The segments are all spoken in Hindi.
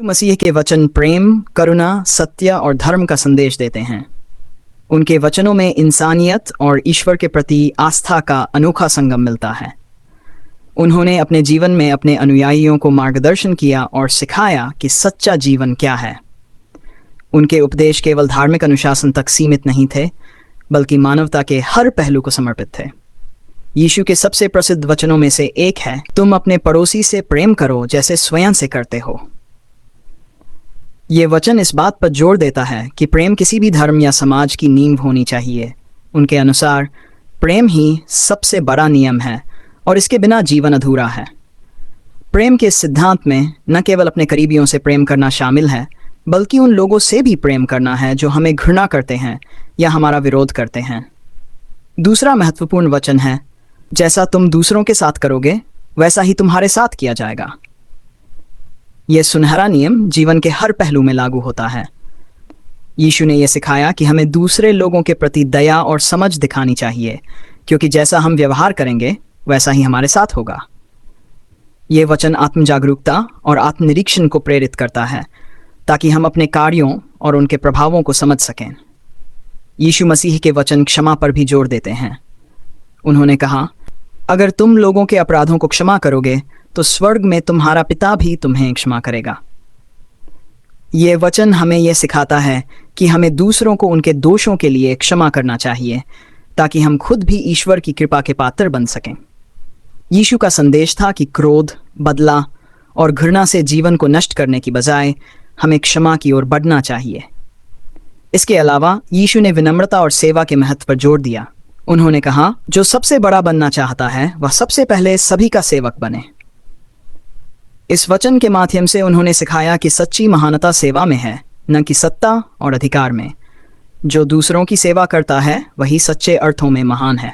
मसीह के वचन प्रेम, करुणा, सत्य और धर्म का संदेश देते हैं। उनके वचनों में इंसानियत और ईश्वर के प्रति आस्था का अनोखा संगम मिलता है। उन्होंने अपने जीवन में अपने अनुयायियों को मार्गदर्शन किया और सिखाया कि सच्चा जीवन क्या है। उनके उपदेश केवल धार्मिक अनुशासन तक सीमित नहीं थे, बल्कि मानवता के हर पहलू को समर्पित थे। यीशु के सबसे प्रसिद्ध वचनों में से एक है, तुम अपने पड़ोसी से प्रेम करो जैसे स्वयं से करते हो। ये वचन इस बात पर जोर देता है कि प्रेम किसी भी धर्म या समाज की नींव होनी चाहिए। उनके अनुसार प्रेम ही सबसे बड़ा नियम है और इसके बिना जीवन अधूरा है। प्रेम के सिद्धांत में न केवल अपने करीबियों से प्रेम करना शामिल है, बल्कि उन लोगों से भी प्रेम करना है जो हमें घृणा करते हैं या हमारा विरोध करते हैं। दूसरा महत्वपूर्ण वचन है, जैसा तुम दूसरों के साथ करोगे वैसा ही तुम्हारे साथ किया जाएगा। यह सुनहरा नियम जीवन के हर पहलू में लागू होता है। यीशु ने यह सिखाया कि हमें दूसरे लोगों के प्रति दया और समझ दिखानी चाहिए, क्योंकि जैसा हम व्यवहार करेंगे वैसा ही हमारे साथ होगा। यह वचन आत्म जागरूकता और आत्मनिरीक्षण को प्रेरित करता है, ताकि हम अपने कार्यों और उनके प्रभावों को समझ सकें। यीशु मसीह के वचन क्षमा पर भी जोर देते हैं। उन्होंने कहा, अगर तुम लोगों के अपराधों को क्षमा करोगे तो स्वर्ग में तुम्हारा पिता भी तुम्हें क्षमा करेगा। ये वचन हमें यह सिखाता है कि हमें दूसरों को उनके दोषों के लिए क्षमा करना चाहिए, ताकि हम खुद भी ईश्वर की कृपा के पात्र बन सकें। यीशु का संदेश था कि क्रोध, बदला और घृणा से जीवन को नष्ट करने की बजाय हमें क्षमा की ओर बढ़ना चाहिए। इसके अलावा यीशु ने विनम्रता और सेवा के महत्व पर जोर दिया। उन्होंने कहा, जो सबसे बड़ा बनना चाहता है वह सबसे पहले सभी का सेवक बने। इस वचन के माध्यम से उन्होंने सिखाया कि सच्ची महानता सेवा में है, न कि सत्ता और अधिकार में। जो दूसरों की सेवा करता है वही सच्चे अर्थों में महान है।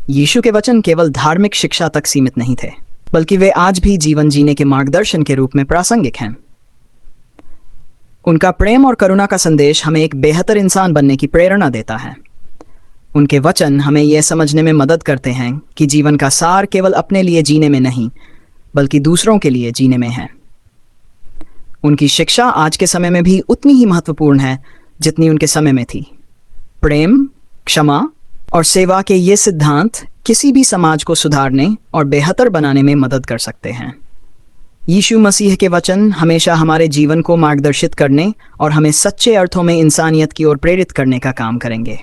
यीशु के वचन केवल धार्मिक शिक्षा तक सीमित नहीं थे, बल्कि वे आज भी जीवन जीने के मार्गदर्शन के रूप में प्रासंगिक हैं। उनका प्रेम और करुणा का संदेश हमें एक बेहतर इंसान बनने की प्रेरणा देता है। उनके वचन हमें यह समझने में मदद करते हैं कि जीवन का सार केवल अपने लिए जीने में नहीं, बल्कि दूसरों के लिए जीने में है। उनकी शिक्षा आज के समय में भी उतनी ही महत्वपूर्ण है जितनी उनके समय में थी। प्रेम, क्षमा और सेवा के ये सिद्धांत किसी भी समाज को सुधारने और बेहतर बनाने में मदद कर सकते हैं। यीशु मसीह के वचन हमेशा हमारे जीवन को मार्गदर्शित करने और हमें सच्चे अर्थों में इंसानियत की ओर प्रेरित करने का काम करेंगे।